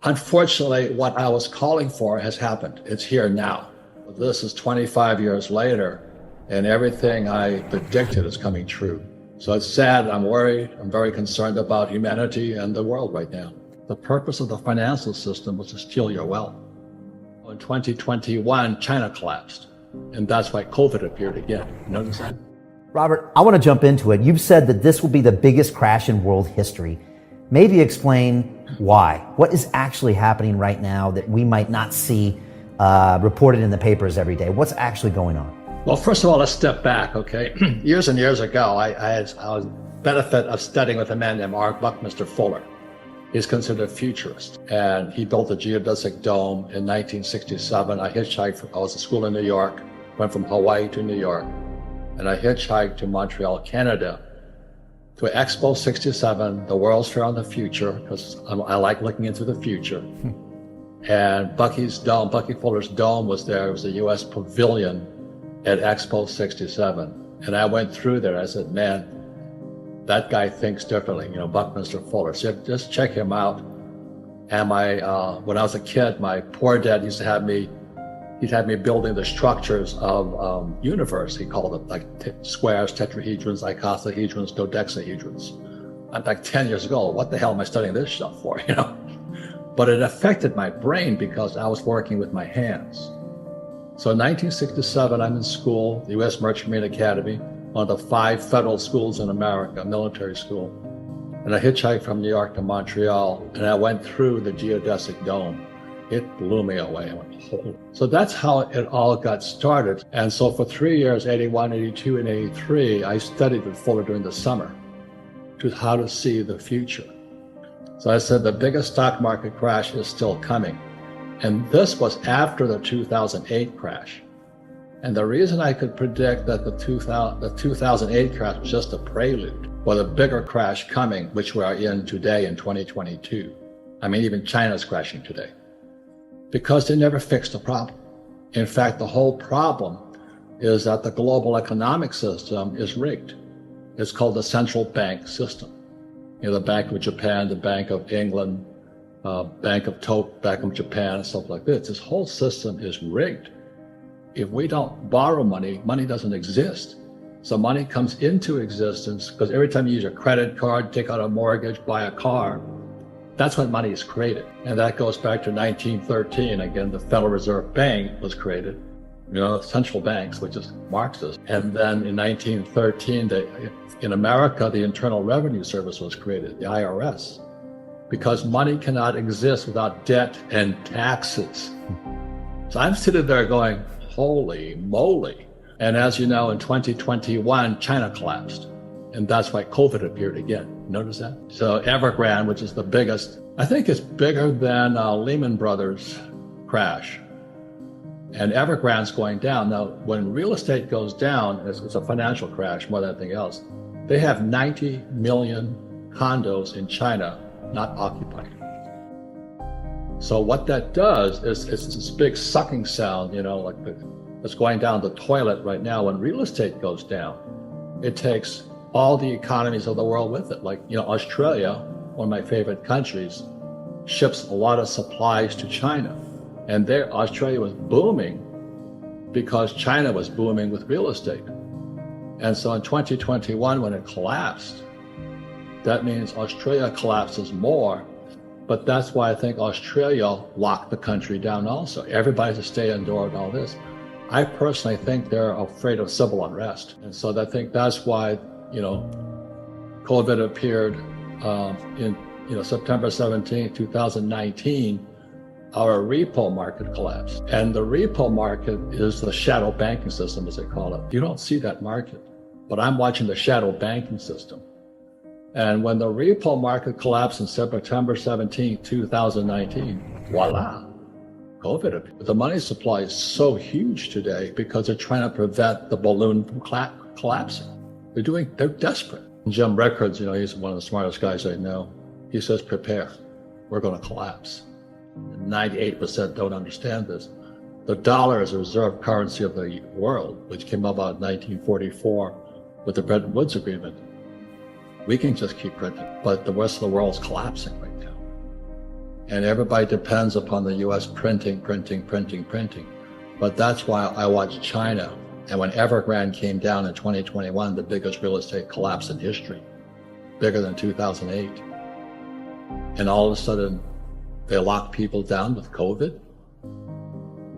Unfortunately, what I was calling for has happened. It's here now. This is 25 years later, and everything I predicted is coming true. So it's sad, I'm worried, I'm very concerned about humanity and the world right now. The purpose of the financial system was to steal your wealth. In 2021, China collapsed, and that's why COVID appeared again. Notice that? Robert, I want to jump into it. You've said that this will be the biggest crash in world history. Maybe explain why. What is actually happening right now that we might not see reported in the papers every day? What's actually going on? Well, first of all, let's step back, okay? Years and years ago, I was benefit of studying with a man named Buckminster Fuller. He's considered a futurist, and he built the geodesic dome in 1967. I hitchhiked. I was at school in New York, went from Hawaii to New York, and I hitchhiked to Montreal, Canada, to Expo 67, the World's Fair on the Future, because I like looking into the future. And Bucky Fuller's dome was there. It was a U.S. pavilion at Expo 67. And I went through there. I said, man, that guy thinks differently, Buckminster Fuller. So just check him out. And when I was a kid, my poor dad used to have me building the structures of universe. He called it like squares, tetrahedrons, icosahedrons, dodecahedrons. I'm like 10 years ago. What the hell am I studying this stuff for, But it affected my brain because I was working with my hands. So in 1967, I'm in school, the U.S. Merchant Marine Academy, one of the 5 federal schools in America, military school. And I hitchhiked from New York to Montreal, and I went through the geodesic dome. It blew me away. I went, holy. So that's how it all got started. And so for 3 years, 81, 82, and 83, I studied with Fuller during the summer to how to see the future. So I said the biggest stock market crash is still coming. And this was after the 2008 crash. And the reason I could predict that the 2008 crash was just a prelude for the bigger crash coming, which we are in today in 2022. I mean, even China's crashing today. Because they never fixed the problem. In fact, the whole problem is that the global economic system is rigged. It's called the central bank system. The Bank of Japan, the Bank of England, Bank of Japan, stuff like this. This whole system is rigged. If we don't borrow money, money doesn't exist. So money comes into existence because every time you use your credit card, take out a mortgage, buy a car, that's when money is created. And that goes back to 1913. Again, the Federal Reserve Bank was created, central banks, which is Marxist. And then in 1913, in America, the Internal Revenue Service was created, the IRS, because money cannot exist without debt and taxes. So I'm sitting there going, holy moly. And as you know, in 2021, China collapsed. And that's why COVID appeared again. Notice that? So Evergrande, which is the biggest, I think it's bigger than Lehman Brothers crash. And Evergrande's going down. Now, when real estate goes down, it's a financial crash more than anything else. They have 90 million condos in China not occupied. So what that does is it's this big sucking sound, like it's going down the toilet right now. When real estate goes down, it takes all the economies of the world with it. Like, Australia, one of my favorite countries, ships a lot of supplies to China. And there, Australia was booming because China was booming with real estate. And so in 2021, when it collapsed, that means Australia collapses more. But that's why I think Australia locked the country down also. Everybody to stay indoors and all this. I personally think they're afraid of civil unrest. And so I think that's why, COVID appeared in September 17, 2019, our repo market collapsed. And the repo market is the shadow banking system, as they call it. You don't see that market, but I'm watching the shadow banking system. And when the repo market collapsed in September 17, 2019, voila, COVID appeared. The money supply is so huge today because they're trying to prevent the balloon from collapsing. They're desperate. Jim Rickards, he's one of the smartest guys I know. He says, prepare, we're going to collapse. 98% don't understand this. The dollar is a reserve currency of the world, which came about in 1944 with the Bretton Woods Agreement. We can just keep printing, but the rest of the world is collapsing right now. And everybody depends upon the US printing. But that's why I watch China. And when Evergrande came down in 2021, the biggest real estate collapse in history, bigger than 2008. And all of a sudden, they lock people down with COVID.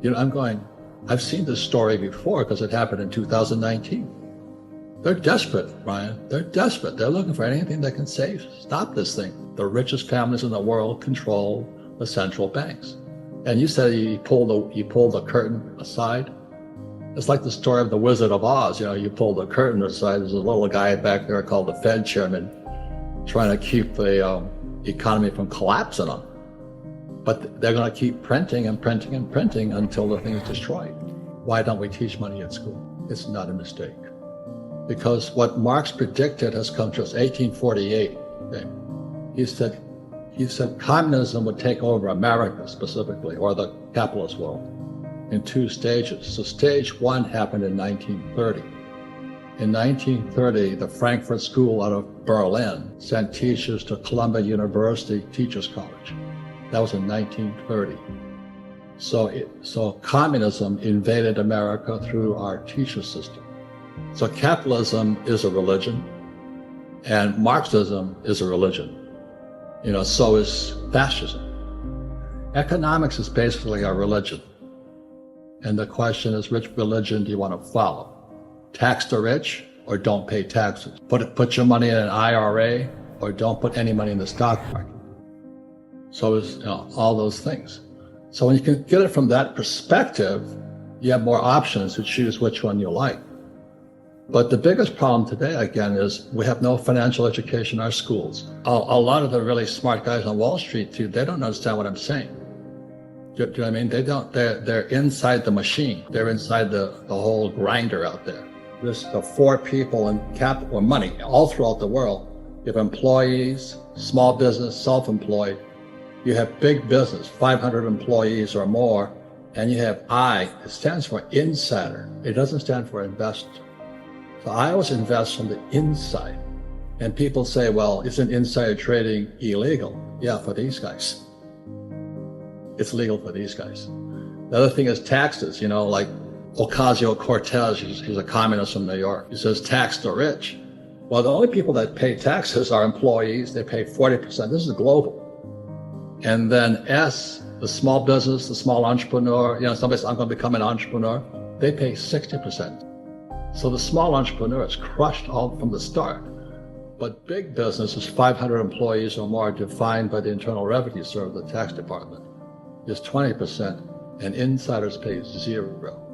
You know, I've seen this story before because it happened in 2019. They're desperate, Brian. They're desperate. They're looking for anything that can stop this thing. The richest families in the world control the central banks. And you said you pull the curtain aside. It's like the story of the Wizard of Oz. You know, you pull the curtain aside. There's a little guy back there called the Fed chairman trying to keep the economy from collapsing on. But they're going to keep printing until the thing is destroyed. Why don't we teach money at school? It's not a mistake. Because what Marx predicted has come true. It's 1848. Okay? He said communism would take over America specifically, or the capitalist world, in 2 stages. So stage 1 happened in 1930. In 1930, the Frankfurt School out of Berlin sent teachers to Columbia University Teachers College. That was in 1930. So communism invaded America through our teacher system. So capitalism is a religion, and Marxism is a religion. You know, so is fascism. Economics is basically a religion. And the question is, which religion do you want to follow? Tax the rich or don't pay taxes? Put your money in an IRA or don't put any money in the stock market. So it's, you know, all those things. So when you can get it from that perspective, you have more options to choose which one you like. But the biggest problem today, again, is we have no financial education in our schools. A lot of the really smart guys on Wall Street, too, they don't understand what I'm saying. Do you know what I mean? They don't. They're inside the machine. They're inside the whole grinder out there. There's the 4 people in capital or money all throughout the world. You have employees, small business, self-employed. You have big business, 500 employees or more, and you have I. It stands for insider. It doesn't stand for investor. So I always invest from the inside. And people say, well, isn't insider trading illegal? Yeah, for these guys. It's legal for these guys. The other thing is taxes. You know, like Ocasio-Cortez, he's a communist from New York. He says, tax the rich. Well, the only people that pay taxes are employees. They pay 40%. This is global. And then S, the small business, the small entrepreneur, you know, somebody says, I'm going to become an entrepreneur. They pay 60%. So the small entrepreneur is crushed all from the start. But big business is 500 employees or more, defined by the Internal Revenue Service, the tax department, is 20%, and insiders pay 0.